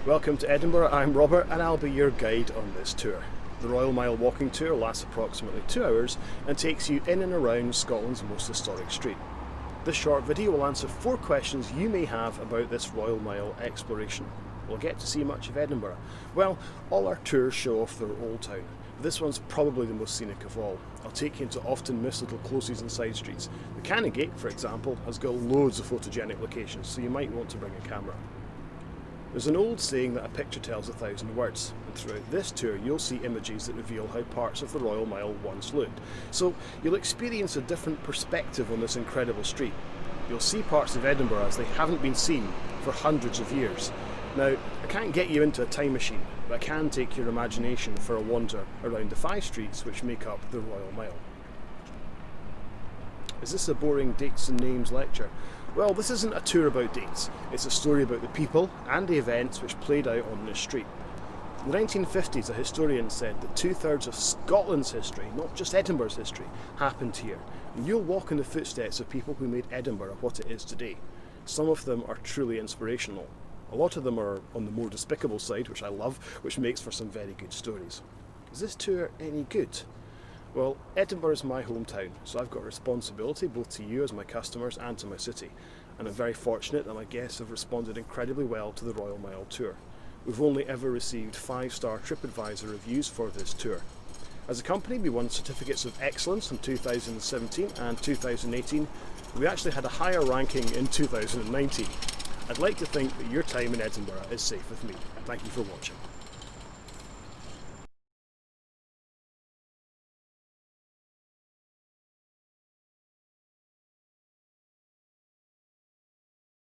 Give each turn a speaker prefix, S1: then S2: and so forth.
S1: Welcome to Edinburgh, I'm Robert and I'll be your guide on this tour. The Royal Mile walking tour lasts approximately 2 hours and takes you in and around Scotland's most historic street. This short video will answer 4 questions you may have about this Royal Mile exploration. Will I get to see much of Edinburgh? Well, all our tours show off their old town. This one's probably the most scenic of all. I'll take you into often missed little closes and side streets. The Canongate, for example, has got loads of photogenic locations, so you might want to bring a camera. There's an old saying that a picture tells 1,000 words, and throughout this tour you'll see images that reveal how parts of the Royal Mile once looked. So you'll experience a different perspective on this incredible street. You'll see parts of Edinburgh as they haven't been seen for hundreds of years. Now, I can't get you into a time machine, but I can take your imagination for a wander around the 5 streets which make up the Royal Mile. Is this a boring dates and names lecture? Well, this isn't a tour about dates. It's a story about the people and the events which played out on this street. In the 1950s, a historian said that 2/3 of Scotland's history, not just Edinburgh's history, happened here. And you'll walk in the footsteps of people who made Edinburgh what it is today. Some of them are truly inspirational. A lot of them are on the more despicable side, which I love, which makes for some very good stories. Is this tour any good? Well, Edinburgh is my hometown, so I've got a responsibility both to you as my customers and to my city. And I'm very fortunate that my guests have responded incredibly well to the Royal Mile tour. We've only ever received 5-star TripAdvisor reviews for this tour. As a company, we won certificates of excellence in 2017 and 2018. We actually had a higher ranking in 2019. I'd like to think that your time in Edinburgh is safe with me. Thank you for watching.